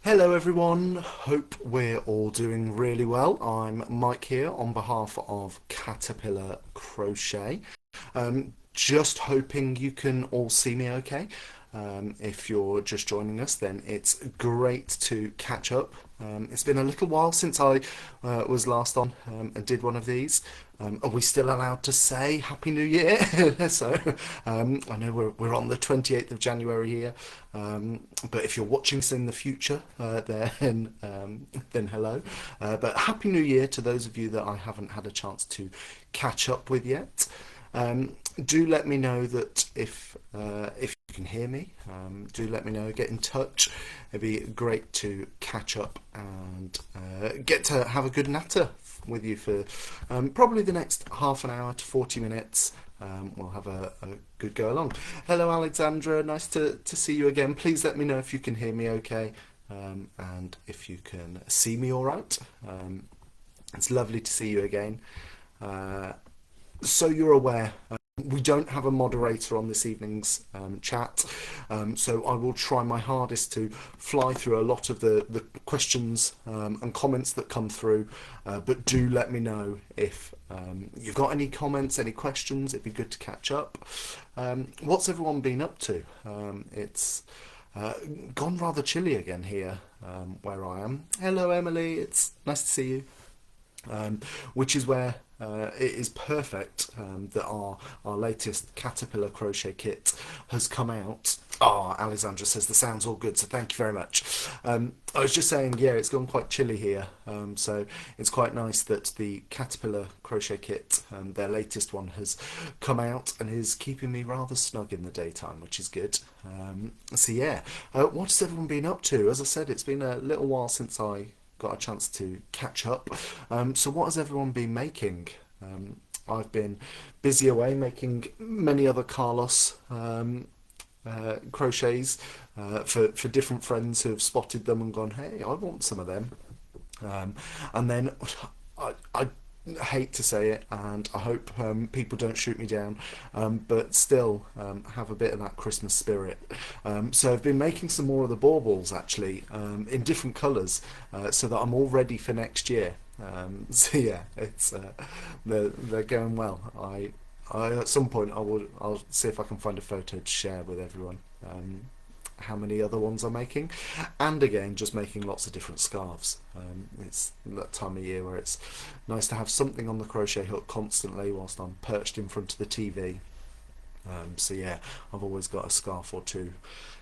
Hello everyone, hope we're all doing really well. I'm Mike here on behalf of Caterpillar Crochet. Just hoping you can all see me okay. If you're just joining us, then it's great to catch up. It's been a little while since I was last on and did one of these. Are we still allowed to say Happy New Year? So I know we're on the 28th of January here, but if you're watching this in the future, then hello. But Happy New Year to those of you that I haven't had a chance to catch up with yet. Do let me know that if you can hear me. Do let me know. Get in touch. It'd be great to catch up and get to have a good natter with you for probably the next half an hour to 40 minutes. We'll have a good go along. Hello, Alexandra. Nice to see you again. Please let me know if you can hear me okay and if you can see me all right. It's lovely to see you again. So you're aware, we don't have a moderator on this evening's chat, so I will try my hardest to fly through a lot of the questions and comments that come through, but do let me know if you've got any comments, any questions. It'd be good to catch up. What's everyone been up to? It's gone rather chilly again here where I am. Hello Emily, it's nice to see you. Which is where it is perfect that our latest Caterpillar crochet kit has come out. Ah, oh, Alexandra says the sound's all good, so thank you very much. I was just saying, yeah, it's gone quite chilly here, so it's quite nice that the Caterpillar crochet kit, their latest one, has come out and is keeping me rather snug in the daytime, which is good. So yeah, what has everyone been up to? As I said, it's been a little while since I got a chance to catch up. So what has everyone been making? I've been busy away making many other Carlos crochets for different friends who have spotted them and gone, hey, I want some of them. And then I hate to say it, and I hope people don't shoot me down, but still have a bit of that Christmas spirit. So I've been making some more of the baubles actually in different colours, so that I'm all ready for next year. So yeah, it's they're going well. I at some point I'll see if I can find a photo to share with everyone. How many other ones I'm making, and again just making lots of different scarves. It's that time of year where it's nice to have something on the crochet hook constantly whilst I'm perched in front of the TV. So yeah, I've always got a scarf or two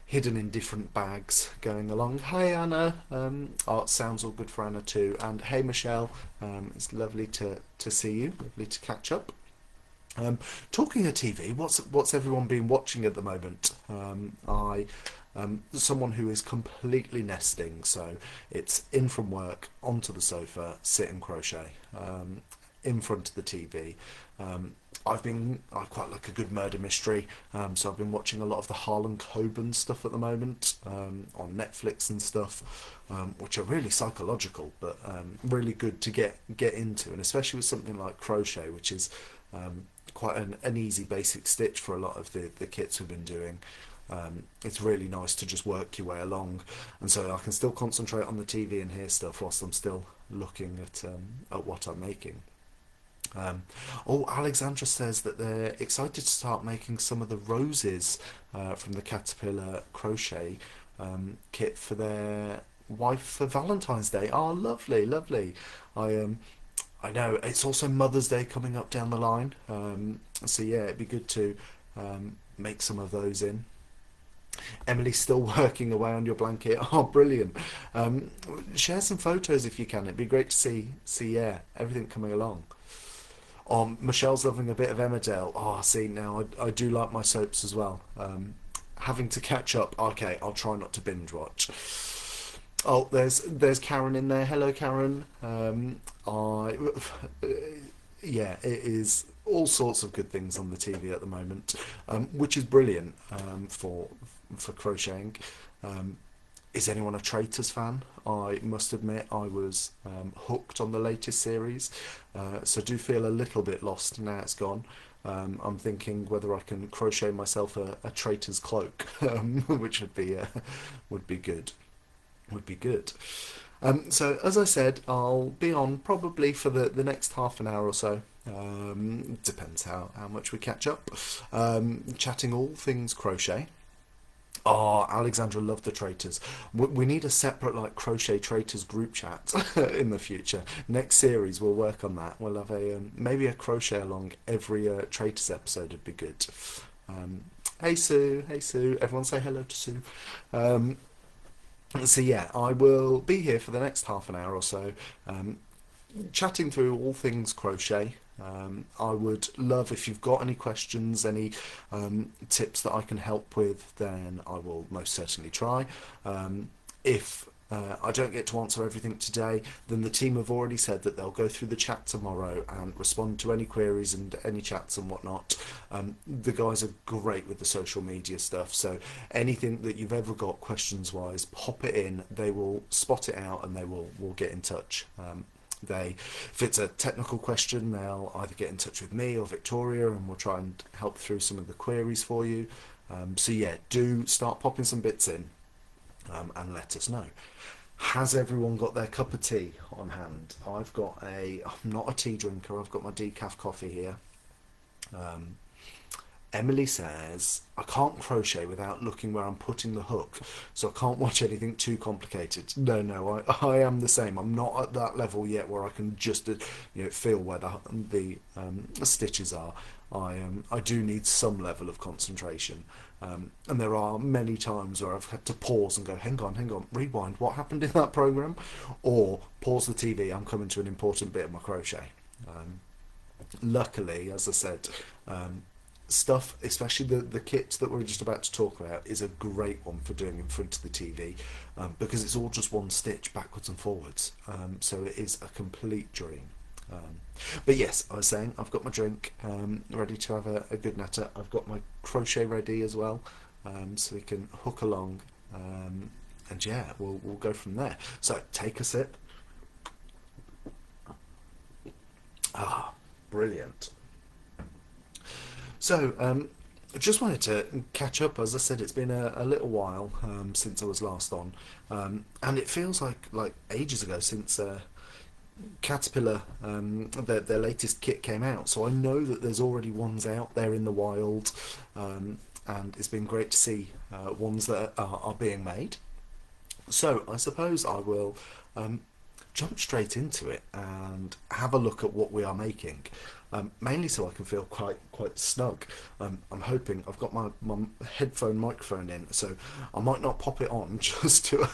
hidden in different bags going along. Hi Anna, it sounds all good for Anna too, and hey Michelle, it's lovely to see you, lovely to catch up. Talking of TV, what's everyone been watching at the moment? Someone who is completely nesting, so it's in from work, onto the sofa, sit and crochet, in front of the TV. I quite like a good murder mystery, so I've been watching a lot of the Harlan Coben stuff at the moment on Netflix and stuff, which are really psychological, but really good to get into, and especially with something like crochet, which is quite an easy basic stitch for a lot of the kits we've been doing. It's really nice to just work your way along, and so I can still concentrate on the TV and hear stuff whilst I'm still looking at what I'm making. Alexandra says that they're excited to start making some of the roses from the Caterpillar Crochet kit for their wife for Valentine's Day. Oh, lovely, lovely. I know it's also Mother's Day coming up down the line, so yeah, it'd be good to make some of those in. Emily's still working away on your blanket. Oh, brilliant! Share some photos if you can. It'd be great to see yeah, everything coming along. Oh, Michelle's loving a bit of Emmerdale. Oh, see now I do like my soaps as well. Having to catch up. Okay, I'll try not to binge watch. Oh, there's Karen in there. Hello, Karen. I yeah, it is all sorts of good things on the TV at the moment, which is brilliant for crocheting. Is anyone a Traitors fan? I must admit I was hooked on the latest series, so do feel a little bit lost now it's gone. I'm thinking whether I can crochet myself a Traitor's cloak, which would be good. would be good. So as I said, I'll be on probably for the next half an hour or so. Depends how much we catch up. Chatting all things crochet. Oh, Alexandra loved the traitors. We need a separate like crochet traitors group chat in the future. Next series we'll work on that. We'll have a maybe a crochet along every traitors episode would be good. Hey Sue, hey Sue. Everyone say hello to Sue. Um, so yeah, I will be here for the next half an hour or so, chatting through all things crochet. I would love if you've got any questions, any tips that I can help with, then I will most certainly try. If I don't get to answer everything today, then the team have already said that they'll go through the chat tomorrow and respond to any queries and any chats and whatnot. The guys are great with the social media stuff, so anything that you've ever got questions wise, pop it in. They will spot it out and they will get in touch. If it's a technical question, they'll either get in touch with me or Victoria, and we'll try and help through some of the queries for you. So yeah, do start popping some bits in, and let us know. Has everyone got their cup of tea on hand? I'm not a tea drinker. I've got my decaf coffee here. Emily says, I can't crochet without looking where I'm putting the hook, so I can't watch anything too complicated. No, I am the same. I'm not at that level yet where I can just feel where the stitches are. I do need some level of concentration. And there are many times where I've had to pause and go, hang on, rewind, what happened in that program? Or pause the TV, I'm coming to an important bit of my crochet. Luckily, as I said, stuff, especially the kit that we're just about to talk about, is a great one for doing in front of the TV, because it's all just one stitch backwards and forwards, so it is a complete dream. But yes, I was saying, I've got my drink ready to have a good natter. I've got my crochet ready as well, so we can hook along, and yeah, we'll go from there. So take a sip. Brilliant. So, I just wanted to catch up. As I said, it's been a little while since I was last on, and it feels like ages ago since Caterpillar, their latest kit came out. So I know that there's already ones out there in the wild, and it's been great to see ones that are being made. So I suppose I will jump straight into it and have a look at what we are making. Mainly so I can feel quite snug. I'm hoping I've got my headphone microphone in, so I might not pop it on just to.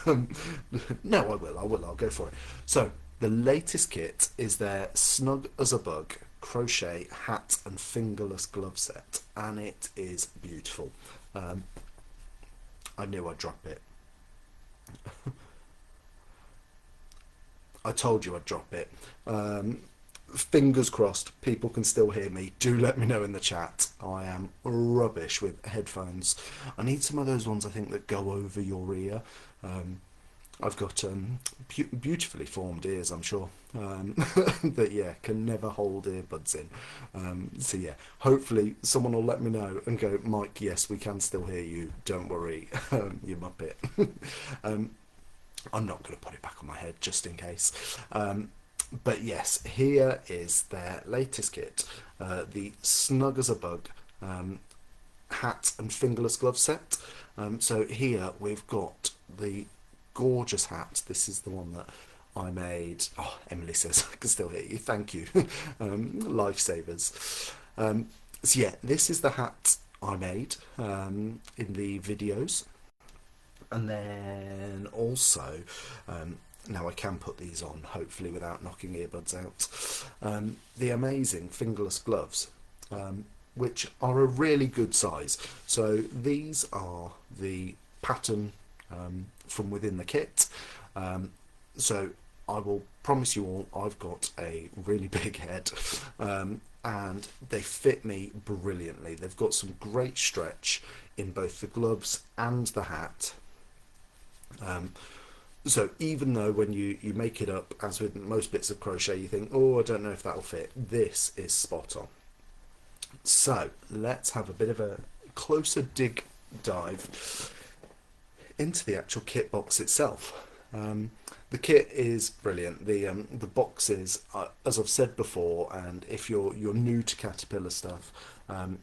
No, I will. I'll go for it. So the latest kit is their Snug as a Bug crochet hat and fingerless glove set, and it is beautiful. I knew I'd drop it. I told you I'd drop it. Fingers crossed people can still hear me. Do let me know in the chat. I am rubbish with headphones. I need some of those ones, I think, that go over your ear. I've got beautifully formed ears, I'm sure, that yeah, can never hold earbuds in. So yeah, hopefully someone will let me know and go, Mike, yes, we can still hear you, don't worry, you muppet. I'm not going to put it back on my head just in case. But yes, here is their latest kit, the Snug as a Bug hat and fingerless glove set. So here we've got the gorgeous hat. This is the one that I made. Oh, Emily says I can still hear you. Thank you. Lifesavers. So yeah, this is the hat I made in the videos. And then also, now I can put these on, hopefully without knocking earbuds out, the amazing fingerless gloves, which are a really good size. So these are the pattern from within the kit. So I will promise you all, I've got a really big head, and they fit me brilliantly. They've got some great stretch in both the gloves and the hat. So even though when you make it up, as with most bits of crochet, you think, oh, I don't know if that'll fit, this is spot on. So let's have a bit of a closer dive into the actual kit box itself. The kit is brilliant. The boxes, as I've said before, and if you're new to Caterpillar stuff,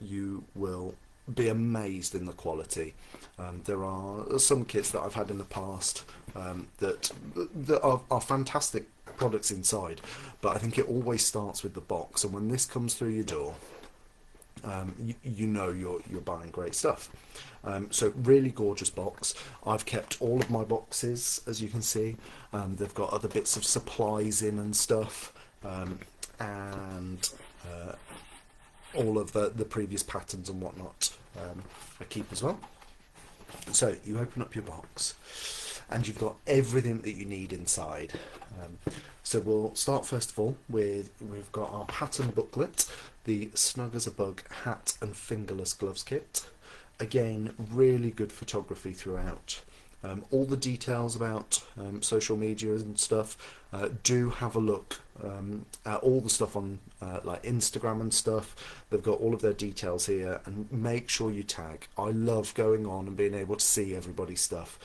you will be amazed in the quality. There are some kits that I've had in the past that are fantastic products inside, but I think it always starts with the box. And when this comes through your door, you know you're buying great stuff. So really gorgeous box. I've kept all of my boxes, as you can see. They've got other bits of supplies in and stuff, and all of the previous patterns and whatnot I keep as well. So you open up your box and you've got everything that you need inside. So we'll start first of all with, we've got our pattern booklet, the Snug as a Bug Hat and Fingerless Gloves kit. Again, really good photography throughout. All the details about social media and stuff, do have a look at all the stuff on like Instagram and stuff. They've got all of their details here, and make sure you tag. I love going on and being able to see everybody's stuff.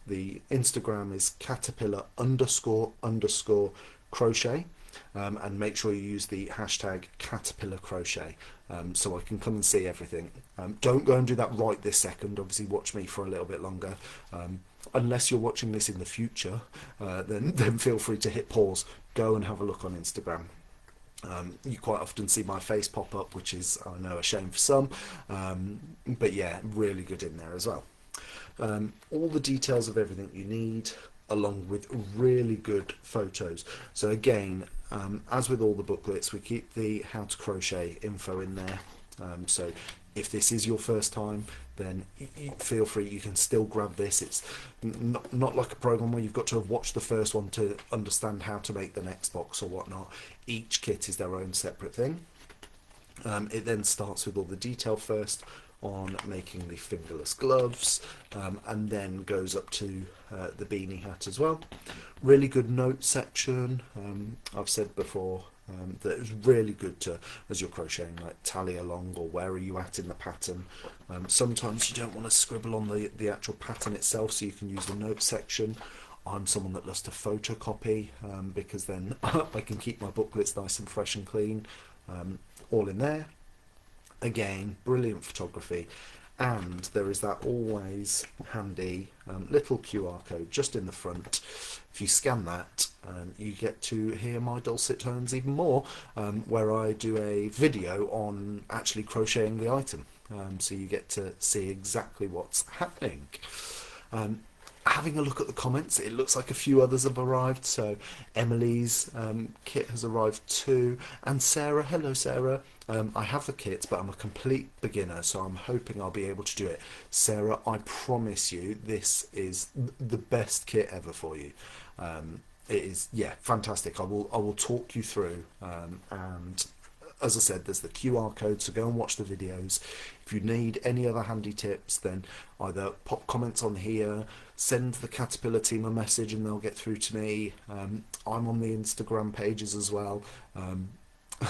The Instagram is Caterpillar __ crochet, and make sure you use the hashtag Caterpillar Crochet, so I can come and see everything. Don't go and do that right this second. Obviously watch me for a little bit longer. Unless you're watching this in the future, then feel free to hit pause, go and have a look on Instagram. You quite often see my face pop up, which is, I know, a shame for some, but yeah, really good in there as well. All the details of everything you need, along with really good photos. So again, as with all the booklets, we keep the how to crochet info in there. So if this is your first time, then feel free, you can still grab this. It's not like a program where you've got to have watched the first one to understand how to make the next box or whatnot. Each kit is their own separate thing. It then starts with all the detail first on making the fingerless gloves, and then goes up to the beanie hat as well. Really good note section. I've said before that it's really good to, as you're crocheting, like tally along, or where are you at in the pattern. Sometimes you don't want to scribble on the actual pattern itself, so you can use the note section. I'm someone that loves to photocopy, because then I can keep my booklets nice and fresh and clean, all in there. Again, brilliant photography, and there is that always handy little QR code just in the front. If you scan that, you get to hear my dulcet tones even more, where I do a video on actually crocheting the item, so you get to see exactly what's happening. Having a look at the comments, it looks like a few others have arrived. So Emily's kit has arrived too, and Sarah, hello Sarah. I have the kit, but I'm a complete beginner, so I'm hoping I'll be able to do it. Sarah, I promise you, this is the best kit ever for you. It is, yeah, fantastic. I will talk you through, and as I said, there's the QR code, so go and watch the videos. If you need any other handy tips, then either pop comments on here, send the Caterpillar team a message and they'll get through to me. I'm on the Instagram pages as well.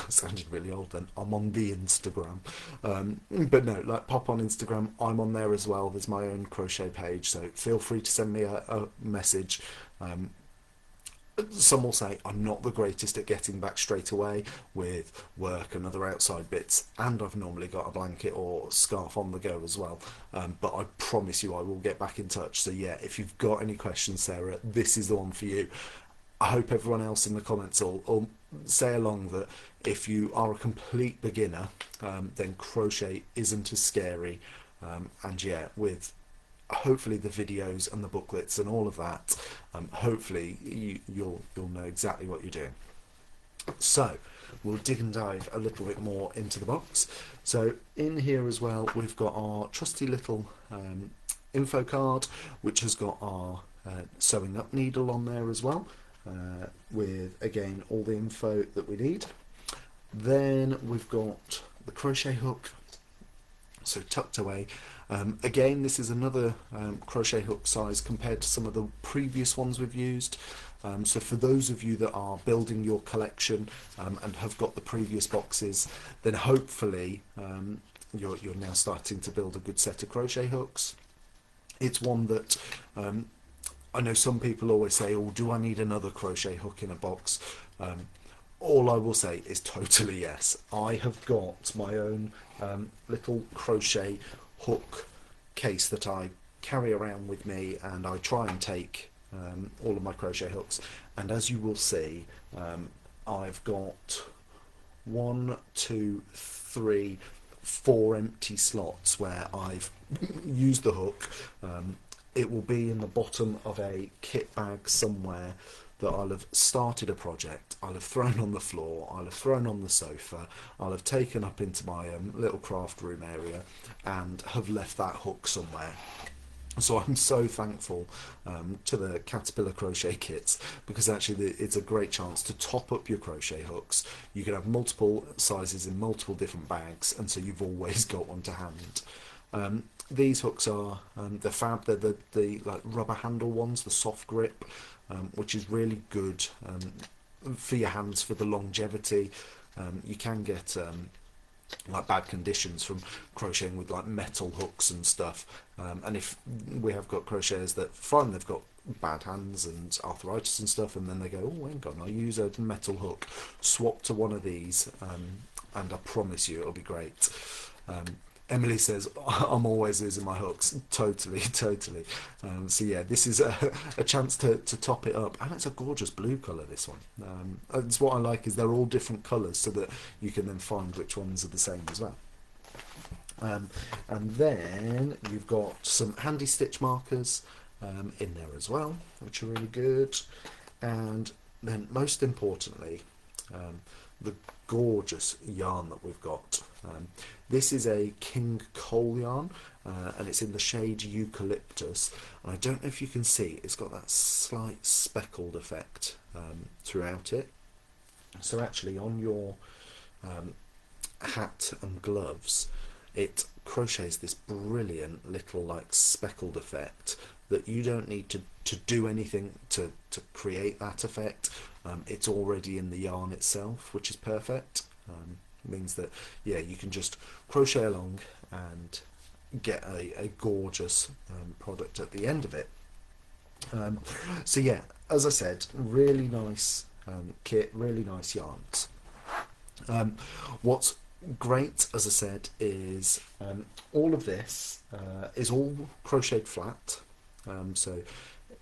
Sounded really old then. I'm on the Instagram. But no, like, pop on Instagram. I'm on there as well. There's my own crochet page, so feel free to send me a message. Some will say I'm not the greatest at getting back straight away with work and other outside bits, and I've normally got a blanket or scarf on the go as well, but I promise you I will get back in touch. So yeah, if you've got any questions, Sarah, this is the one for you. I hope everyone else in the comments will say along that if you are a complete beginner, then crochet isn't as scary, and yeah, with hopefully the videos and the booklets and all of that, hopefully you'll know exactly what you're doing. So we'll dig and dive a little bit more into the box. So in here as well, we've got our trusty little info card, which has got our sewing up needle on there as well, with again all the info that we need. Then we've got the crochet hook, so tucked away. Again, this is another crochet hook size compared to some of the previous ones we've used. So for those of you that are building your collection and have got the previous boxes, then hopefully you're now starting to build a good set of crochet hooks. It's one that I know some people always say, oh, do I need another crochet hook in a box? All I will say is totally yes. I have got my own little crochet hook case that I carry around with me, and I try and take all of my crochet hooks. And as you will see, I've got 1, 2, 3, 4 empty slots where I've used the hook. It will be in the bottom of a kit bag somewhere that I'll have started a project, I'll have thrown on the floor, I'll have thrown on the sofa, I'll have taken up into my little craft room area and have left that hook somewhere. So I'm so thankful to the Caterpillar Crochet kits, because actually it's a great chance to top up your crochet hooks. You can have multiple sizes in multiple different bags, and so you've always got one to hand. These hooks are the fab. They're the like rubber handle ones, the soft grip, which is really good for your hands for the longevity. You can get like bad conditions from crocheting with like metal hooks and stuff, and if we have got crocheters that find they've got bad hands and arthritis and stuff, and then they go, oh, hang on, I use a metal hook, swap to one of these, and I promise you it'll be great. Emily says, I'm always losing my hooks. Totally, totally. So yeah, this is a chance to top it up. And it's a gorgeous blue colour, this one. It's what I like, is they're all different colours so that you can then find which ones are the same as well. And then you've got some handy stitch markers in there as well, which are really good. And then most importantly, the gorgeous yarn that we've got. This is a King Cole yarn, and it's in the shade Eucalyptus. And I don't know if you can see, it's got that slight speckled effect throughout it. So actually on your hat and gloves, it crochets this brilliant little like speckled effect that you don't need to do anything to create that effect. It's already in the yarn itself, which is perfect. Means that, yeah, you can just crochet along and get a gorgeous product at the end of it. So yeah, as I said, really nice kit, really nice yarns. What's great, as I said, is all of this is all crocheted flat. So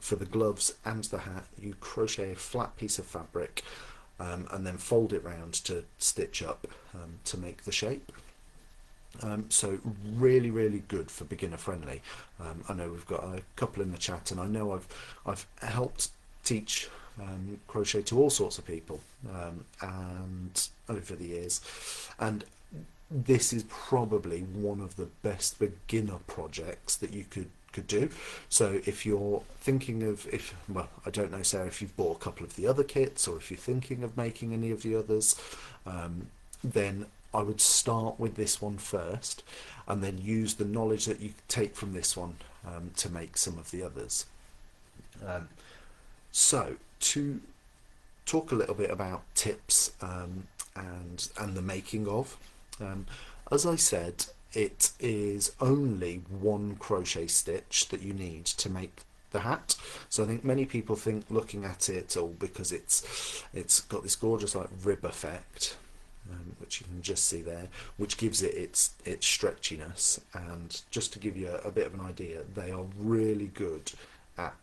for the gloves and the hat, you crochet a flat piece of fabric and then fold it round to stitch up to make the shape. So really, really good for beginner friendly. I know we've got a couple in the chat, and I know I've helped teach crochet to all sorts of people and over the years, and this is probably one of the best beginner projects that you could do. So if you're thinking of, well, I don't know, Sarah, if you've bought a couple of the other kits, or if you're thinking of making any of the others, then I would start with this one first, and then use the knowledge that you take from this one to make some of the others. So to talk a little bit about tips and the making of, as I said, it is only one crochet stitch that you need to make the hat. So I think many people think, looking at it, because it's got this gorgeous like rib effect, which you can just see there, which gives it its stretchiness. And just to give you a bit of an idea, they are really good at,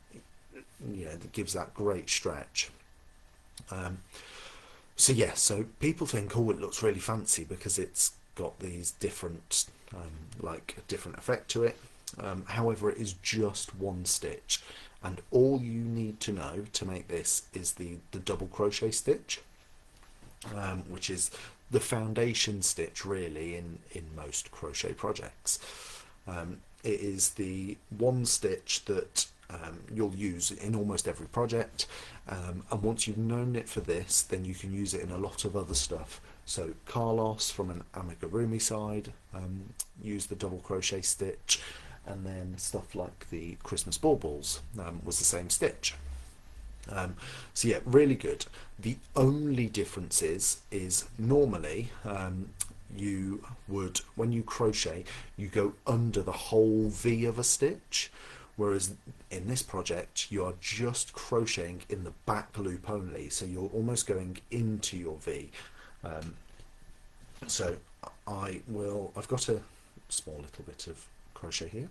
it gives that great stretch. So yeah, so people think, oh, it looks really fancy because it's got these different like a different effect to it. However, it is just one stitch, and all you need to know to make this is the double crochet stitch, which is the foundation stitch really in most crochet projects. It is the one stitch that you'll use in almost every project, and once you've known it for this, then you can use it in a lot of other stuff. So Carlos from an amigurumi side used the double crochet stitch, and then stuff like the Christmas baubles was the same stitch. So yeah, really good. The only difference is normally you would, when you crochet, you go under the whole V of a stitch, whereas in this project you are just crocheting in the back loop only, so you're almost going into your V. So I've got a small little bit of crochet here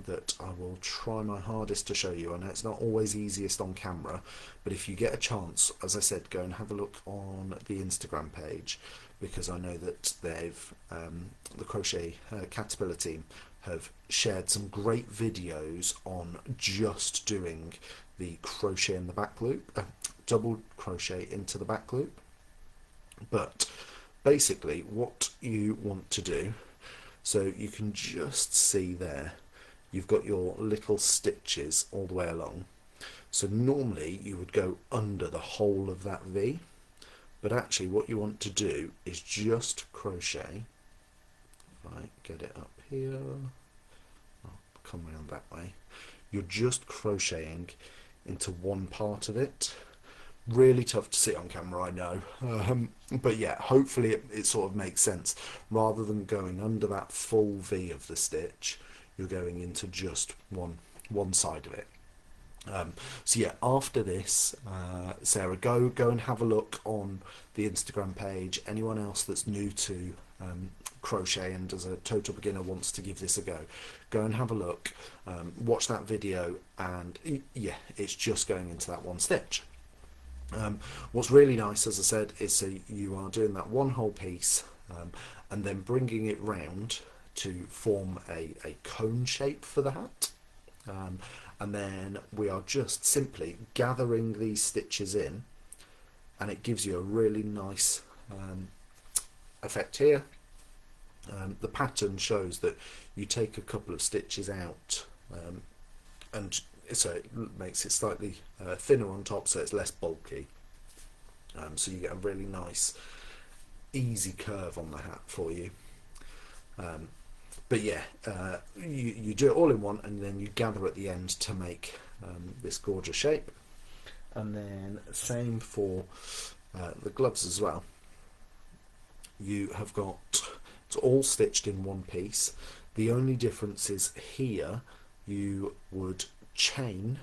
that I will try my hardest to show you. I know it's not always easiest on camera, but if you get a chance, as I said, go and have a look on the Instagram page, because I know that they've the Crochet Caterpillar team have shared some great videos on just doing the crochet in the back loop, double crochet into the back loop. But basically what you want to do, so you can just see there, you've got your little stitches all the way along. So normally you would go under the whole of that V, but actually what you want to do is just crochet. If I get it up here, I'll come around that way. You're just crocheting into one part of it. Really tough to see on camera, I know, but yeah, hopefully it sort of makes sense. Rather than going under that full V of the stitch, you're going into just one side of it. So yeah, after this, Sarah, go and have a look on the Instagram page. Anyone else that's new to crochet and as a total beginner wants to give this a go and have a look, watch that video, and yeah, it's just going into that one stitch. What's really nice, as I said, is so you are doing that one whole piece and then bringing it round to form a cone shape for the hat, and then we are just simply gathering these stitches in, and it gives you a really nice effect here. The pattern shows that you take a couple of stitches out, and so it makes it slightly thinner on top, so it's less bulky. So you get a really nice easy curve on the hat for you. But yeah, you do it all in one, and then you gather at the end to make this gorgeous shape. And then same for the gloves as well. You have got, it's all stitched in one piece. The only difference is here you would chain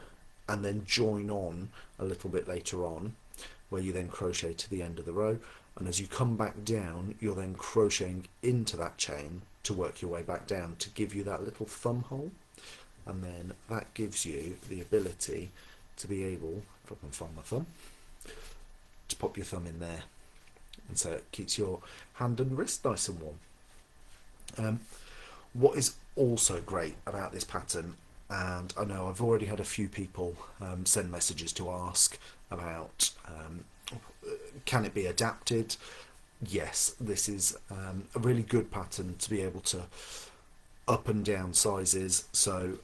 and then join on a little bit later on, where you then crochet to the end of the row, and as you come back down you're then crocheting into that chain to work your way back down to give you that little thumb hole, and then that gives you the ability to be able, if I can find my thumb, to pop your thumb in there, and so it keeps your hand and wrist nice and warm. What is also great about this pattern, and I know I've already had a few people send messages to ask about can it be adapted. Yes, this is a really good pattern to be able to up and down sizes. So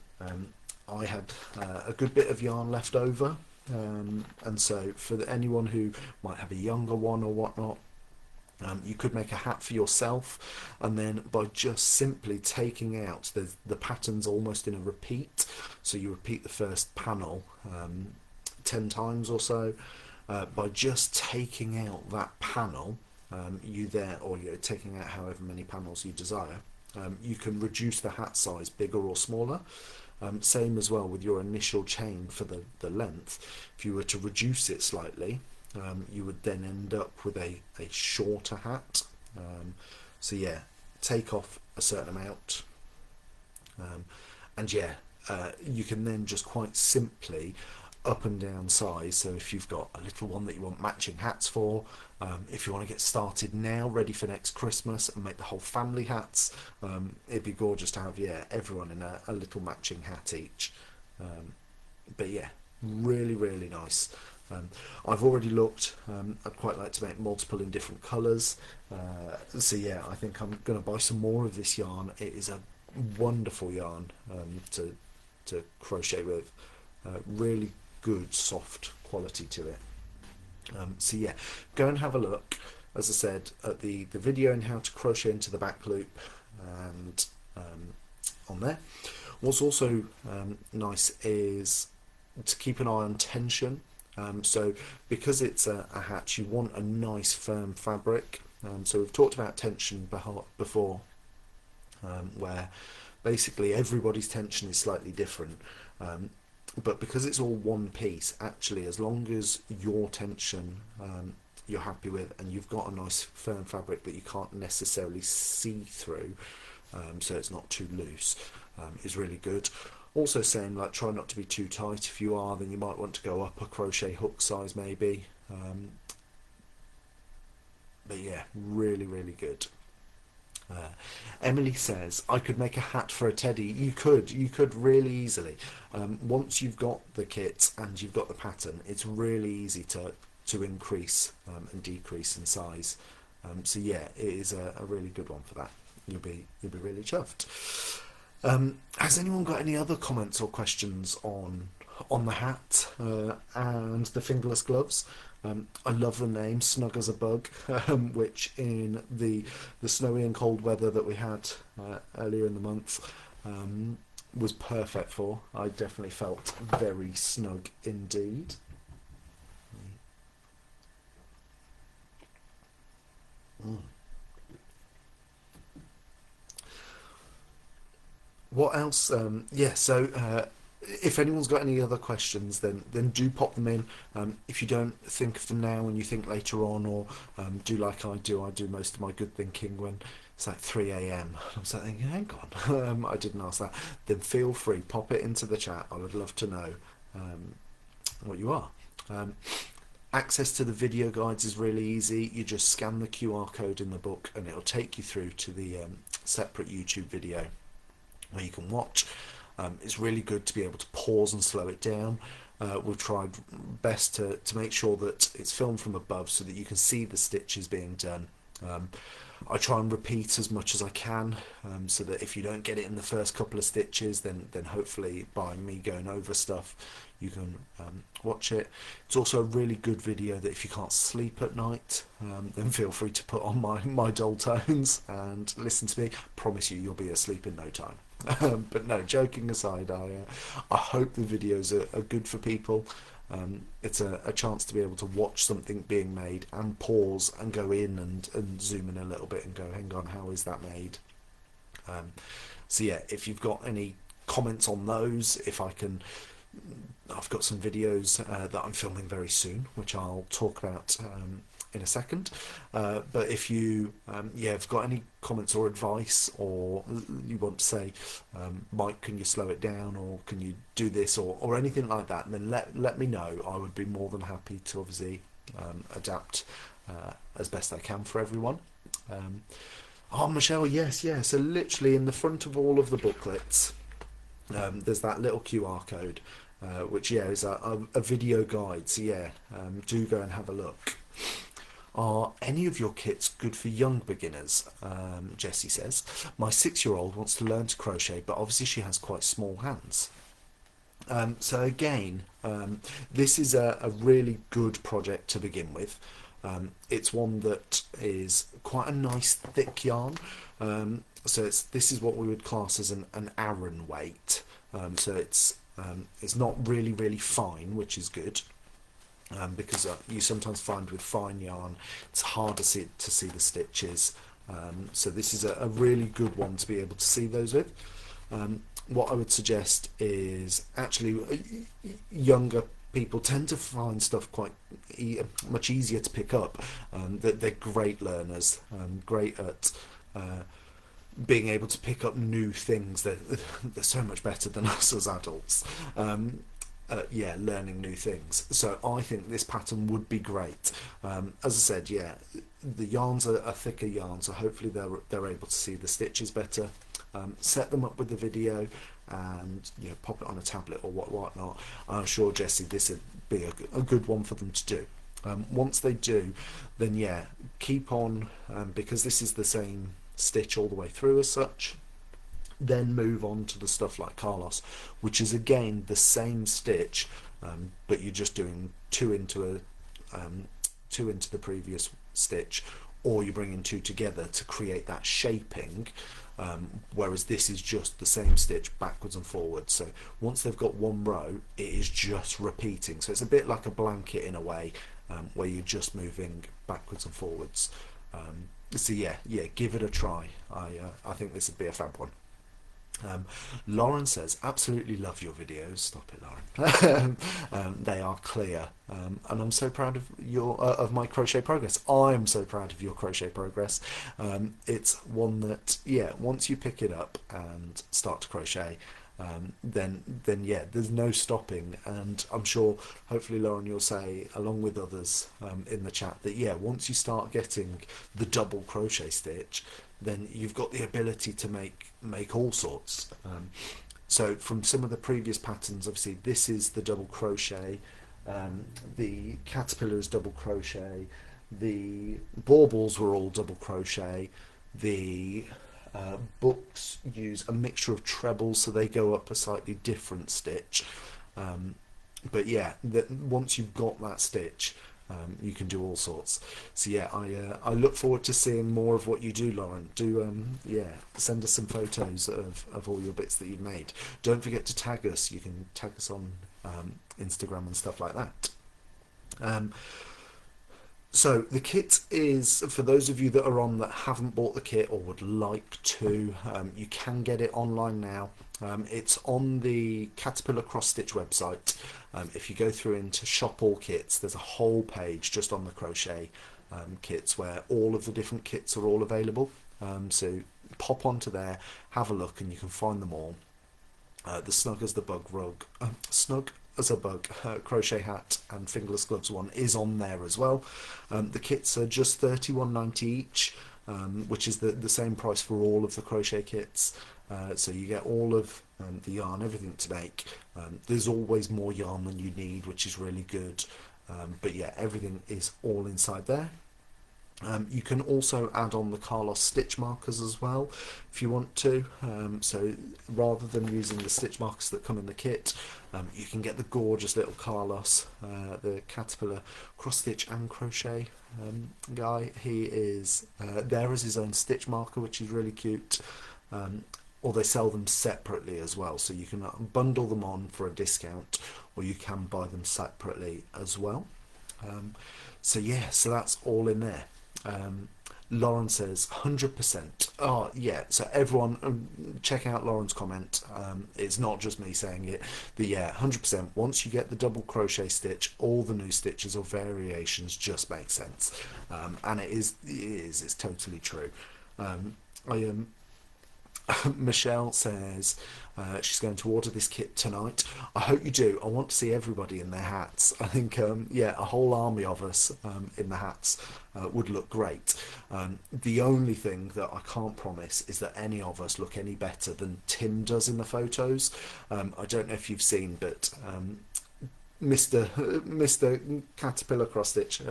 I had a good bit of yarn left over, and so for anyone who might have a younger one or whatnot, you could make a hat for yourself, and then by just simply taking out the pattern's almost in a repeat, so you repeat the first panel 10 times or so. By just taking out that panel, or you're taking out however many panels you desire, you can reduce the hat size bigger or smaller. Same as well with your initial chain for the length. If you were to reduce it slightly, you would then end up with a shorter hat. So yeah, take off a certain amount, and yeah, you can then just quite simply up and down size. So if you've got a little one that you want matching hats for, if you want to get started now, ready for next Christmas and make the whole family hats, it'd be gorgeous to have, yeah, everyone in a little matching hat each. But yeah, really nice. I've already looked. I'd quite like to make multiple in different colours, so yeah, I think I'm going to buy some more of this yarn. It is a wonderful yarn to crochet with, really good soft quality to it. So yeah, go and have a look, as I said, at the video on how to crochet into the back loop, and on there. What's also nice is to keep an eye on tension. So because it's a hat, you want a nice firm fabric. So we've talked about tension before, where basically everybody's tension is slightly different, but because it's all one piece, actually, as long as your tension you're happy with, and you've got a nice firm fabric that you can't necessarily see through, so it's not too loose, is really good. Also saying, like, try not to be too tight. If you are, then you might want to go up a crochet hook size maybe. But yeah, really, really good. Emily says, I could make a hat for a teddy. You could really easily. Once you've got the kit and you've got the pattern, it's really easy to increase and decrease in size. So yeah, it is a really good one for that. You'll be really chuffed. Has anyone got any other comments or questions on the hat and the fingerless gloves? I love the name Snug as a Bug, which in the snowy and cold weather that we had earlier in the month was perfect for. I definitely felt very snug indeed. What else? So if anyone's got any other questions, then do pop them in. If you don't think of them now and you think later on, or do like I do most of my good thinking when it's like 3 a.m. I'm thinking, hang on, I didn't ask that. Then feel free, pop it into the chat. I would love to know what you are. Access to the video guides is really easy. You just scan the QR code in the book and it'll take you through to the separate YouTube video where you can watch. It's really good to be able to pause and slow it down. We've tried best to make sure that it's filmed from above so that you can see the stitches being done. I try and repeat as much as I can, so that if you don't get it in the first couple of stitches, then hopefully by me going over stuff you can watch it. It's also a really good video that if you can't sleep at night, then feel free to put on my dull tones and listen to me. Promise you, you'll be asleep in no time. But no, joking aside, I hope the videos are good for people. It's a chance to be able to watch something being made and pause and go in and zoom in a little bit and go, hang on, how is that made? So yeah, if you've got any comments on those, I've got some videos that I'm filming very soon, which I'll talk about in a second. But if you have got any comments or advice, or you want to say, Mike, can you slow it down, or can you do this, or anything like that, then let me know. I would be more than happy to obviously adapt as best I can for everyone. Oh, Michelle, yes. So literally in the front of all of the booklets, there's that little QR code, which is a video guide. So yeah, do go and have a look. Are any of your kits good for young beginners? Jessie says, my 6-year-old wants to learn to crochet, but obviously she has quite small hands. So again, this is a really good project to begin with. It's one that is quite a nice thick yarn. So this is what we would class as an Aran weight. So it's not really fine, which is good. Because you sometimes find with fine yarn it's hard to see the stitches, so this is a really good one to be able to see those with. What I would suggest is actually younger people tend to find stuff quite much easier to pick up. They're great learners, great at being able to pick up new things. They're so much better than us as adults. Learning new things. So I think this pattern would be great. As I said, the yarns are thicker yarns, so hopefully they're able to see the stitches better. Set them up with the video and pop it on a tablet or whatnot. I'm sure, Jessie, this would be a good one for them to do. Once they do, then keep on, because this is the same stitch all the way through as such. Then move on to the stuff like Carlos, which is again the same stitch, but you're just doing two into the previous stitch, or you're bringing two together to create that shaping, whereas this is just the same stitch backwards and forwards. So once they've got one row, it is just repeating. So it's a bit like a blanket in a way, where you're just moving backwards and forwards. So give it a try. I think this would be a fab one. Lauren says, absolutely love your videos. Stop it, Lauren. They are clear, and I'm so proud of your of my crochet progress. I'm so proud of your crochet progress. It's one that, yeah, once you pick it up and start to crochet, then yeah, there's no stopping. And I'm sure, hopefully, Lauren, you'll say, along with others in the chat, that yeah, once you start getting the double crochet stitch, then you've got the ability to make all sorts. So from some of the previous patterns, obviously this is the double crochet, the caterpillar is double crochet, the baubles were all double crochet, the books use a mixture of trebles, so they go up a slightly different stitch. But yeah, once you've got that stitch, you can do all sorts. So yeah, I look forward to seeing more of what you do, Lauren. Do yeah, send us some photos of all your bits that you've made. Don't forget to tag us. You can tag us on Instagram and stuff like that. So the kit is, for those of you that are on that haven't bought the kit or would like to, you can get it online now. It's on the Caterpillar Cross Stitch website. If you go through into Shop All Kits, there's a whole page just on the crochet kits where all of the different kits are all available. So pop onto there, have a look, and you can find them all. The Snug as the Bug rug, Snug as a Bug crochet hat and fingerless gloves one is on there as well. The kits are just £31.90 each, which is the same price for all of the crochet kits. So you get all of the yarn, everything to make. There's always more yarn than you need, which is really good. But yeah, everything is all inside there. You can also add on the Carlos stitch markers as well if you want to. So rather than using the stitch markers that come in the kit, you can get the gorgeous little Carlos, the Caterpillar cross stitch and crochet guy. He is there as his own stitch marker, which is really cute. Or they sell them separately as well, so you can bundle them on for a discount, or you can buy them separately as well. So yeah, so that's all in there. Lauren says 100%. Oh yeah, so everyone check out Lauren's comment. It's not just me saying it, but yeah, 100%. Once you get the double crochet stitch, all the new stitches or variations just make sense. And it's totally true. Michelle says she's going to order this kit tonight. I hope you do. I want to see everybody in their hats. I think, yeah, a whole army of us in the hats would look great. The only thing that I can't promise is that any of us look any better than Tim does in the photos. I don't know if you've seen, but Mr. Caterpillar Cross Stitch,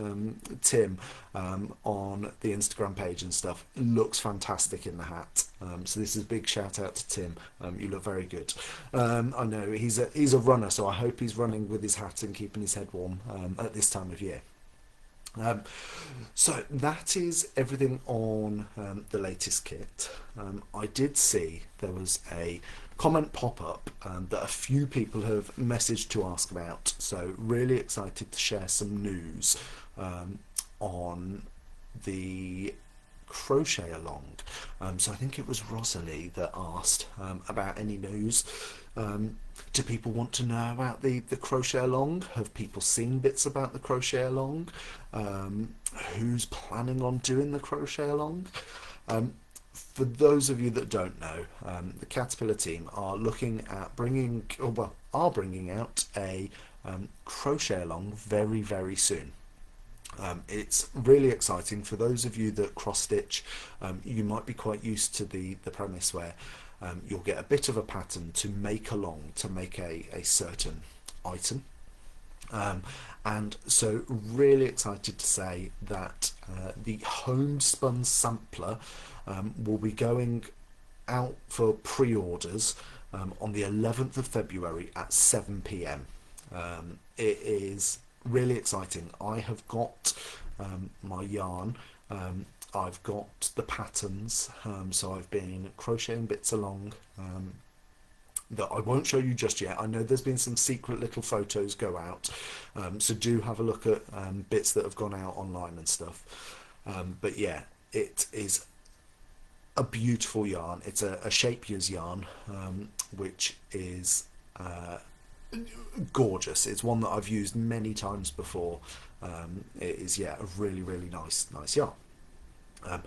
Tim, on the Instagram page and stuff, looks fantastic in the hat. So this is a big shout out to Tim. You look very good. I know he's a runner, so I hope he's running with his hat and keeping his head warm at this time of year. So that is everything on the latest kit. I did see there was a comment pop up that a few people have messaged to ask about, so really excited to share some news on the crochet-a-long. So I think it was Rosalie that asked about any news. Do people want to know about the crochet-a-long? Have people seen bits about the crochet-a-long? Who's planning on doing the crochet-a-long? For those of you that don't know, the Caterpillar team are looking at bringing out a crochet-a-long very, very soon. It's really exciting. For those of you that cross stitch, you might be quite used to the premise where you'll get a bit of a pattern to make along to make a certain item. And so really excited to say that the Homespun Sampler will be going out for pre-orders on the 11th of February at 7 p.m. It is really exciting. I have got my yarn, I've got the patterns, so I've been crocheting bits along that I won't show you just yet. I know there's been some secret little photos go out, so do have a look at bits that have gone out online and stuff. But yeah, it is a beautiful yarn. It's a Shapier's yarn, which is gorgeous. It's one that I've used many times before. It is, yeah, a really, really nice yarn. Um,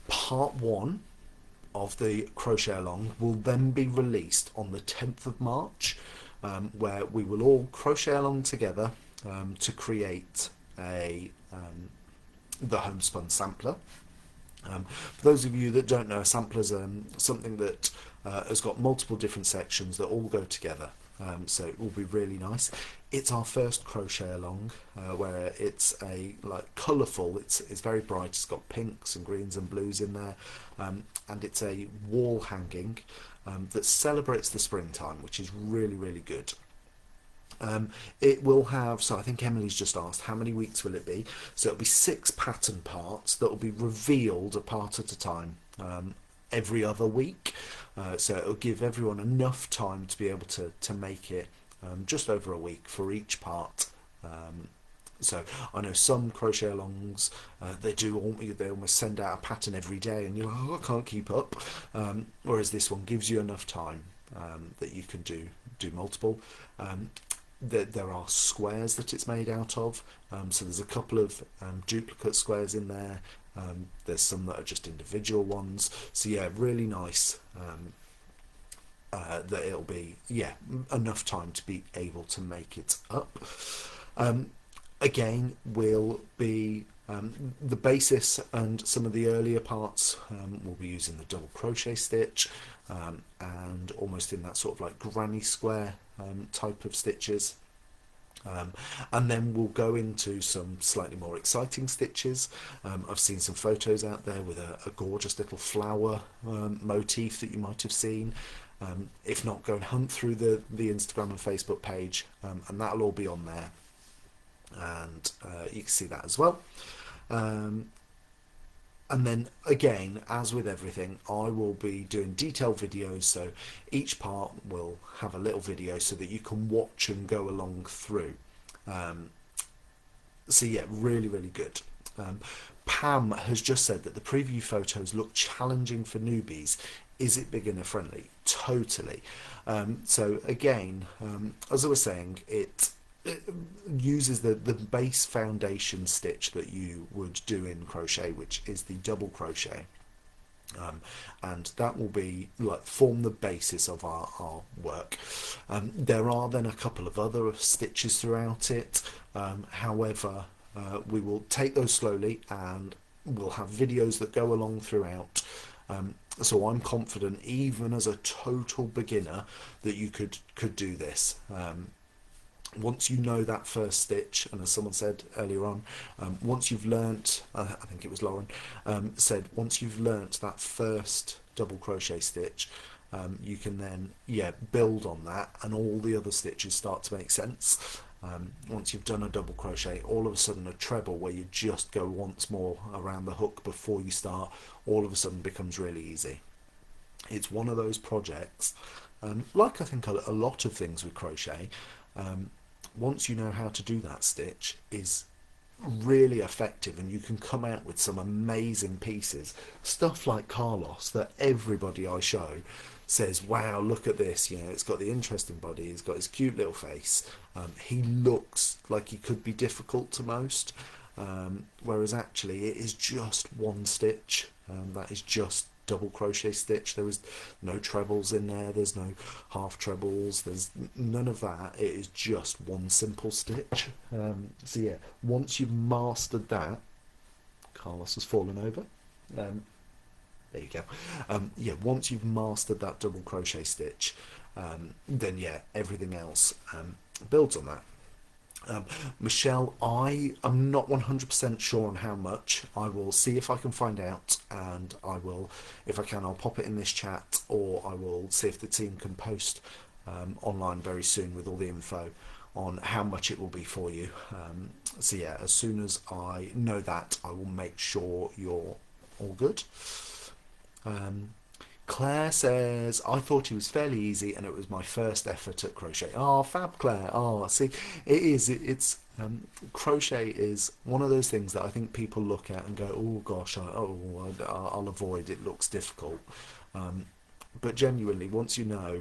part one of the crochet-a-long will then be released on the 10th of March, where we will all crochet along together to create the Homespun Sampler. For those of you that don't know, a sampler is something that has got multiple different sections that all go together. So it will be really nice. It's our first crochet along, where it's colourful. It's very bright. It's got pinks and greens and blues in there, and it's a wall hanging that celebrates the springtime, which is really, really good. It will have, so I think Emily's just asked, how many weeks will it be? So it'll be 6 pattern parts that will be revealed a part at a time, every other week. So it'll give everyone enough time to be able to make it just over a week for each part. So I know some crochet alongs, they almost send out a pattern every day, and you're like, oh, I can't keep up. Whereas this one gives you enough time that you can do multiple. There are squares that it's made out of, so there's a couple of duplicate squares in there. There's some that are just individual ones, so yeah, really nice. That it'll be, yeah, enough time to be able to make it up. Again, will be the basis, and some of the earlier parts will be using the double crochet stitch, and almost in that sort of like granny square type of stitches. And then we'll go into some slightly more exciting stitches. I've seen some photos out there with a gorgeous little flower motif that you might have seen. If not, go and hunt through the Instagram and Facebook page, and that'll all be on there, and you can see that as well. And then again, as with everything, I will be doing detailed videos, so each part will have a little video so that you can watch and go along through. So yeah, really, really good. Pam has just said that the preview photos look challenging for newbies. Is it beginner friendly? Totally. So again, as I was saying, it uses the base foundation stitch that you would do in crochet, which is the double crochet, and that will be form the basis of our work. There are then a couple of other stitches throughout it, however, we will take those slowly, and we'll have videos that go along throughout. So I'm confident, even as a total beginner, that you could do this. Once you know that first stitch, and as someone said earlier on, once you've learnt, I think it was Lauren, said once you've learnt that first double crochet stitch, you can then, yeah, build on that, and all the other stitches start to make sense. Once you've done a double crochet, all of a sudden a treble where you just go once more around the hook before you start, all of a sudden becomes really easy. It's one of those projects, like I think a lot of things with crochet, once you know how to do that stitch, is really effective, and you can come out with some amazing pieces. Stuff like Carlos, that everybody I show says, wow, look at this, you know, it's got the interesting body, it's got his cute little face, he looks like he could be difficult to most, whereas actually it is just one stitch, that is just double crochet stitch. There is no trebles in there, there's no half trebles, there's none of that. It is just one simple stitch. So yeah, once you've mastered that, Carlos has fallen over, there you go. Yeah, once you've mastered that double crochet stitch, then yeah, everything else builds on that. Michelle, I am not 100% sure on how much. I will see if I can find out, and I will, if I can, I'll pop it in this chat, or I will see if the team can post online very soon with all the info on how much it will be for you. So yeah, as soon as I know that, I will make sure you're all good. Claire says, I thought it was fairly easy and it was my first effort at crochet. Oh, fab, Claire. Oh, see, it is. It's Crochet is one of those things that I think people look at and go, oh gosh, I'll avoid, it looks difficult. Um, but genuinely, once you know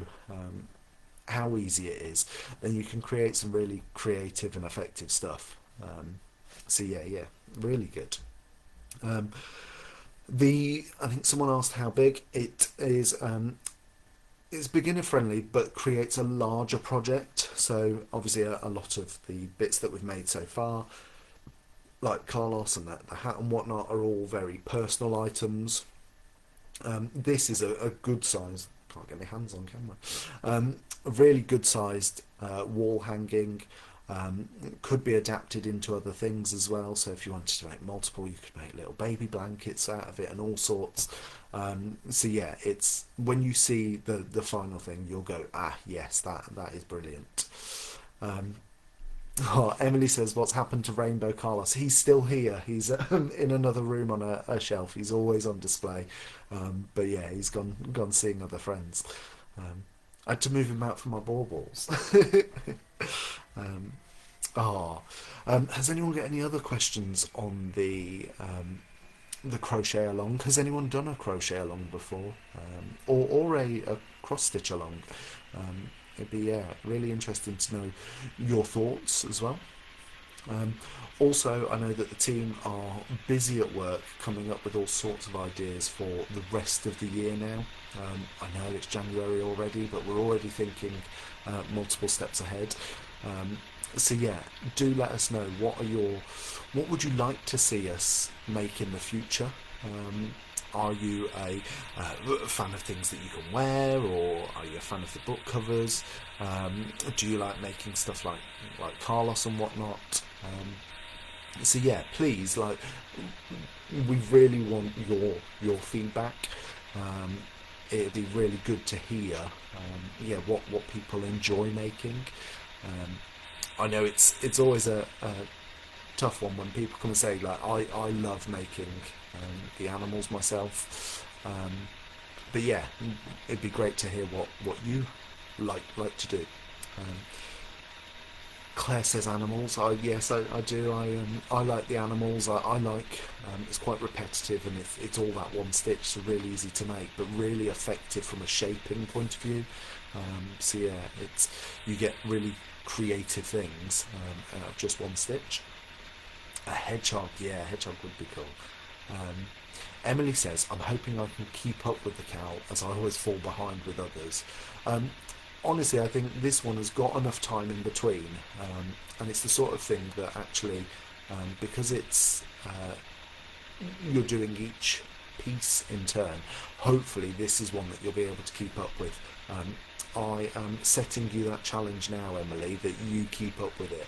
how easy it is, then you can create some really creative and effective stuff. So yeah, really good. Um, I think someone asked how big it is. It's beginner friendly, but creates a larger project. So obviously, a lot of the bits that we've made so far, like Carlos and the hat and whatnot, are all very personal items. This is a good size. Can't get my hands on camera. A really good sized wall hanging. Could be adapted into other things as well. So if you wanted to make multiple, you could make little baby blankets out of it and all sorts. So yeah, it's when you see the final thing, you'll go, ah, yes, that is brilliant. Um, Oh, Emily says, what's happened to Rainbow Carlos? He's still here. He's in another room on a shelf. He's always on display. But yeah, he's gone seeing other friends. I had to move him out for my baubles. um, oh, has anyone got any other questions on the crochet along? Has anyone done a crochet along before, or a cross stitch along? It'd be really interesting to know your thoughts as well. Um, Also, I know that the team are busy at work coming up with all sorts of ideas for the rest of the year now. I know it's January already, but we're already thinking multiple steps ahead. Um, so yeah, do let us know what would you like to see us make in the future. Are you a fan of things that you can wear, or are you a fan of the book covers? Do you like making stuff like Carlos and whatnot? So yeah, please, we really want your feedback. It'd be really good to hear, what people enjoy making. I know it's always a tough one when people come and say I love making the animals myself, but yeah, it'd be great to hear what you like to do. Um, Claire says animals. Yes, I do. I like the animals. I like. It's quite repetitive and it's all that one stitch, so really easy to make, but really effective from a shaping point of view. So yeah, it's you get really creative things out of just one stitch. A hedgehog, yeah, a hedgehog would be cool. Um, Emily says, I'm hoping I can keep up with the cow as I always fall behind with others. Um, Honestly, I think this one has got enough time in between, and it's the sort of thing that actually, because you're doing each piece in turn, hopefully this is one that you'll be able to keep up with. I am setting you that challenge now, Emily, that you keep up with it.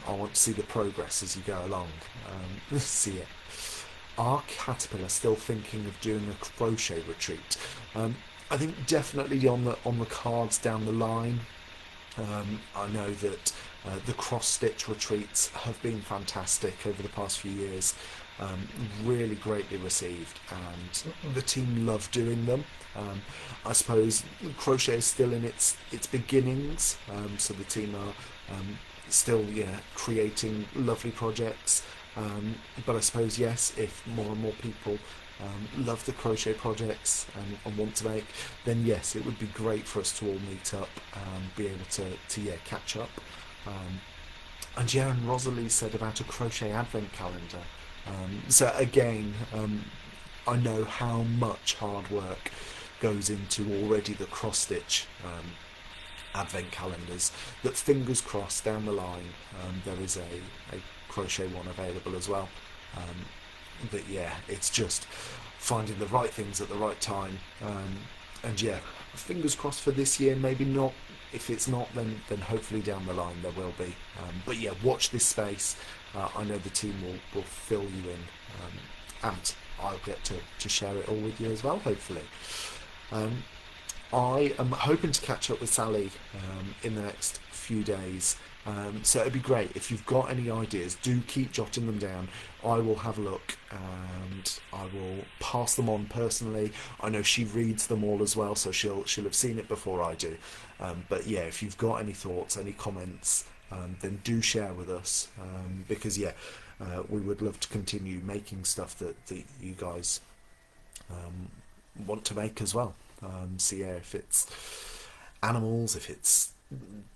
I want to see the progress as you go along. See it. Are Caterpillar still thinking of doing a crochet retreat? I think definitely on the cards down the line. I know that the cross stitch retreats have been fantastic over the past few years, really greatly received, and the team love doing them. I suppose crochet is still in its beginnings, so the team are still creating lovely projects. But I suppose yes, if more and more people love the crochet projects and want to make, then yes, it would be great for us to all meet up and be able to catch up. And yeah, and Rosalie said about a crochet advent calendar. So again, I know how much hard work goes into already the cross stitch advent calendars, that fingers crossed down the line there is a crochet one available as well. But yeah, it's just finding the right things at the right time, and yeah, fingers crossed for this year. Maybe not. If it's not, then hopefully down the line there will be. But yeah, watch this space. I know the team will fill you in, and I'll get to share it all with you as well, hopefully. I am hoping to catch up with Sally in the next few days. So it'd be great if you've got any ideas, do keep jotting them down. I will have a look and I will pass them on personally. I know she reads them all as well, so she'll have seen it before I do. But yeah, if you've got any thoughts, any comments, then do share with us, because yeah, we would love to continue making stuff that you guys want to make as well. So yeah, if it's animals, if it's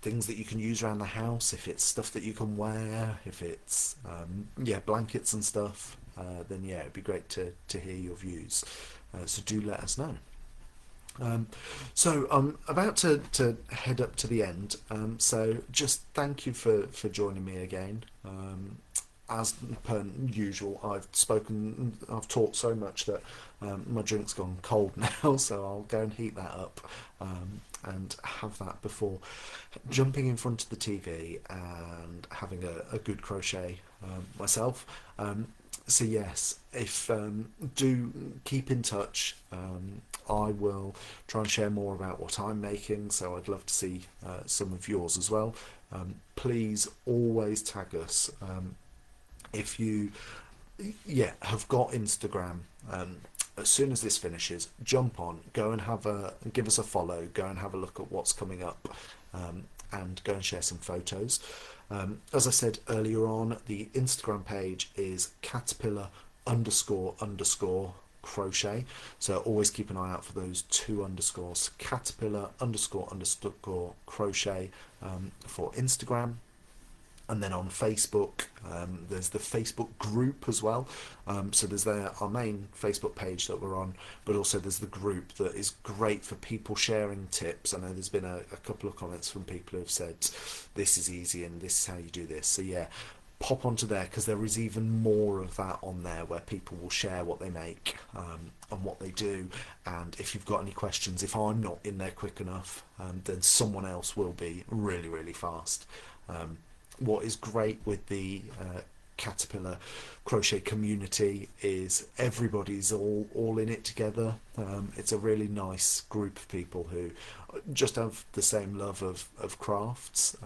things that you can use around the house, if it's stuff that you can wear, if it's yeah, blankets and stuff, then yeah, it'd be great to hear your views. So do let us know. So I'm about to head up to the end. So just thank you for joining me again. As per usual, I've talked so much that my drink's gone cold now, so I'll go and heat that up and have that before jumping in front of the TV and having a good crochet myself. So yes, if do keep in touch. I will try and share more about what I'm making, so I'd love to see some of yours as well. Please always tag us. If you have got Instagram, as soon as this finishes, jump on, go and give us a follow, go and have a look at what's coming up, and go and share some photos. As I said earlier on, the Instagram page is Caterpillar _ crochet, so always keep an eye out for those 2 underscores, Caterpillar _ crochet for Instagram. And then on Facebook, there's the Facebook group as well. So there's our main Facebook page that we're on, but also there's the group that is great for people sharing tips. I know there's been a couple of comments from people who have said this is easy and this is how you do this. So yeah, pop onto there, because there is even more of that on there where people will share what they make and what they do. And if you've got any questions, if I'm not in there quick enough, then someone else will be really, really fast. What is great with the Caterpillar crochet community is everybody's all in it together. It's a really nice group of people who just have the same love of crafts,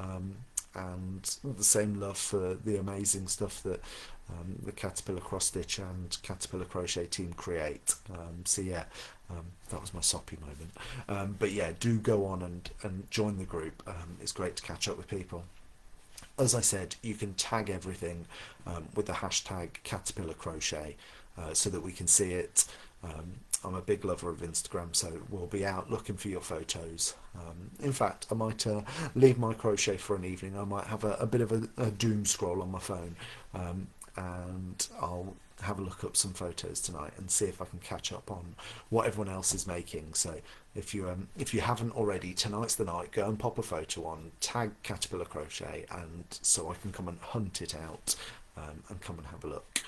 and the same love for the amazing stuff that the Caterpillar Cross Stitch and Caterpillar Crochet team create. So yeah, that was my soppy moment. But yeah, do go on and join the group. It's great to catch up with people. As I said, you can tag everything with the hashtag Caterpillar Crochet, so that we can see it. I'm a big lover of Instagram, so we'll be out looking for your photos. In fact, I might leave my crochet for an evening. I might have a bit of a doom scroll on my phone, and I'll have a look up some photos tonight and see if I can catch up on what everyone else is making. So if you haven't already, tonight's the night. Go and pop a photo on, tag Caterpillar Crochet, and so I can come and hunt it out and come and have a look.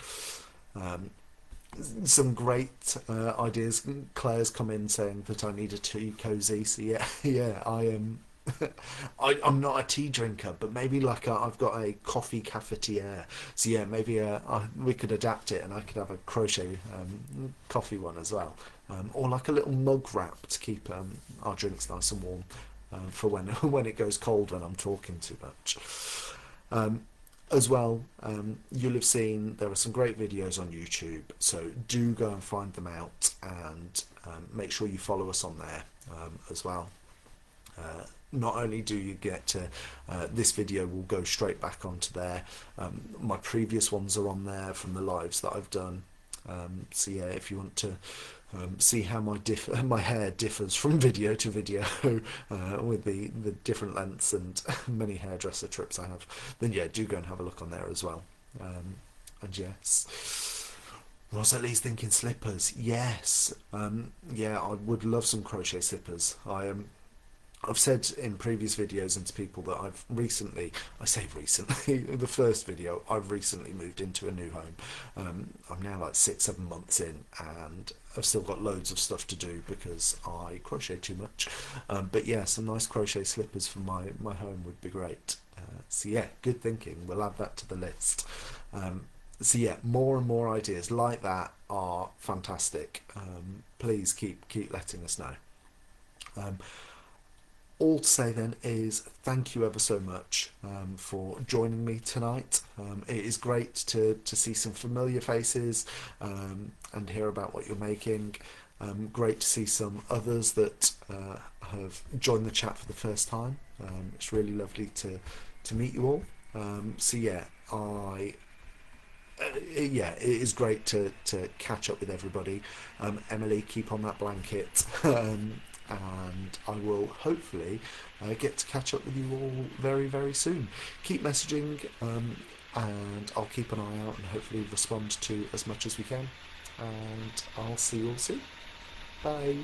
Some great ideas. Claire's come in saying that I need a tea cozy. So yeah, I am. I'm not a tea drinker, but maybe like I've got a coffee cafetiere. So yeah, maybe we could adapt it, and I could have a crochet coffee one as well, or like a little mug wrap to keep our drinks nice and warm for when it goes cold when I'm talking too much. As well, you'll have seen there are some great videos on YouTube, so do go and find them out, and make sure you follow us on there as well. Not only do you get to, this video will go straight back onto there, my previous ones are on there from the lives that I've done. So yeah, if you want to see how my hair differs from video to video with the different lengths and many hairdresser trips I have, then yeah, do go and have a look on there as well. And yes, Rosalie's thinking slippers. Yes, yeah, I would love some crochet slippers. I've said in previous videos and to people that I've recently, I say recently, the first video, I've recently moved into a new home. I'm now like 6-7 months in, and I've still got loads of stuff to do because I crochet too much. But yeah, some nice crochet slippers for my home would be great. So yeah, good thinking. We'll add that to the list. So yeah, more and more ideas like that are fantastic. Please keep letting us know. All to say then is thank you ever so much for joining me tonight. It is great to see some familiar faces and hear about what you're making. Great to see some others that have joined the chat for the first time. It's really lovely to to meet you all. So yeah, yeah, it is great to catch up with everybody. Emily, keep on that blanket, and I will hopefully get to catch up with you all very, very soon. Keep messaging, and I'll keep an eye out and hopefully respond to as much as we can. And I'll see you all soon. Bye.